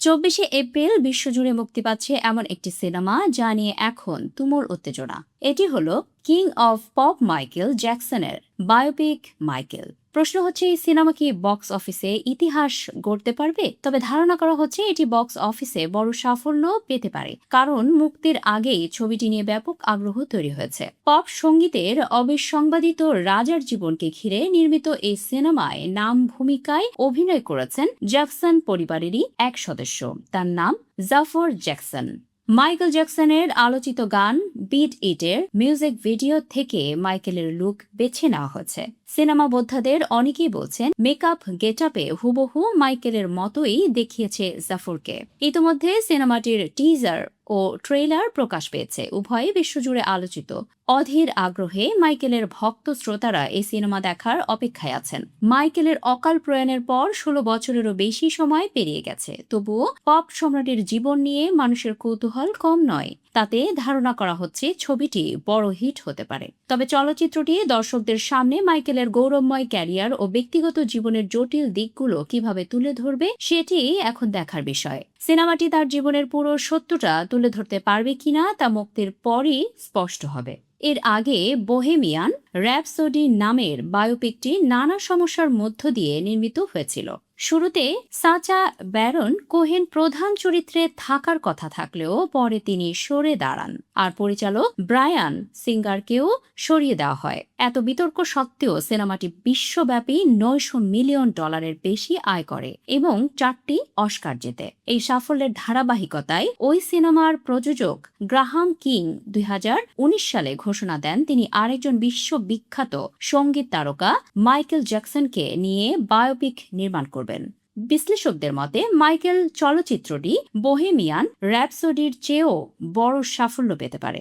24শে April বিশ্বজুড়ে মুক্তি পাচ্ছে এমন একটি সিনেমা যা নিয়ে এখন তুমুল উত্তেজনা। এটি হলো কিং অফ পপ মাইকেল জ্যাকসনের বায়োপিক মাইকেল। প্রশ্ন হচ্ছে, এই সিনেমা কি বক্স অফিসে ইতিহাস গড়তে পারবে? তবে ধারণা করা হচ্ছে এটি বক্স অফিসে বড় সাফল্য পেতে পারে, কারণ মুক্তির আগেই ছবিটি নিয়ে ব্যাপক আগ্রহ তৈরি হয়েছে। পপ সঙ্গীতের অবিসংবাদিত রাজার জীবনকে ঘিরে নির্মিত এই সিনেমায় নাম ভূমিকায় অভিনয় করেছেন জ্যাকসন পরিবারেরই এক সদস্য, তার নাম জাফর জ্যাকসন। মাইকেল জ্যাকসনের আলোচিত গান বিট ইটের মিউজিক ভিডিও থেকে মাইকেলের লুক বেছে নেওয়া হয়েছে। সিনেমা বোদ্ধাদের অনেকেই বলছেন মেকআপ গেটআপে হুবহু মাইকেলের মতোই দেখিয়েছে জাফরকে। ইতিমধ্যে সিনেমাটির টিজার ও ট্রেলার প্রকাশ পেয়েছে, উভয়ই বিশ্বজুড়ে আলোচিত। অধীর আগ্রহে মাইকেলের ভক্ত শ্রোতারা এই সিনেমা দেখার অপেক্ষায় আছেন। মাইকেলের অকাল প্রয়াণের পর 16 বছরেরও বেশি সময় পেরিয়ে গেছে, তবুও পপ সম্রাটের জীবন নিয়ে মানুষের কৌতূহল কম নয়। তাতে ধারণা করা হচ্ছে ছবিটি বড় হিট হতে পারে। তবে চলচ্চিত্রটি দর্শকদের সামনে মাইকেলের গৌরবময় ক্যারিয়ার ও ব্যক্তিগত জীবনের জটিল দিকগুলো কিভাবে তুলে ধরবে সেটি এখন দেখার বিষয়। সিনেমাটি তার জীবনের পুরো সত্যটা তুলে ধরতে পারবে কিনা তা মুক্তির পরই স্পষ্ট হবে। এর আগে বোহেমিয়ান র্যাপসোডি নামের বায়োপিকটি নানা সমস্যার মধ্য দিয়ে নির্মিত হয়েছিল। শুরুতে সাচা ব্যারন কোহেন প্রধান চরিত্রে থাকার কথা থাকলেও পরে তিনি সরে দাঁড়ান, আর পরিচালক ব্রায়ান সিঙ্গারকেও সরিয়ে দেওয়া হয়। এত বিতর্ক সত্ত্বেও সিনেমাটি বিশ্বব্যাপী $900 মিলিয়ন বেশি আয় করে এবং 4টি অস্কার জেতে। এই সাফল্যের ধারাবাহিকতায় ওই সিনেমার প্রযোজক গ্রাহাম কিং 2019 সালে ঘোষণা দেন তিনি আরেকজন বিশ্ববিখ্যাত সঙ্গীত তারকা মাইকেল জ্যাকসনকে নিয়ে বায়োপিক নির্মাণ করবেন। বিশ্লেষকদের মতে মাইকেল চলচ্চিত্রটি বোহেমিয়ান র্যাপসোডির চেয়েও বড় সাফল্য পেতে পারে।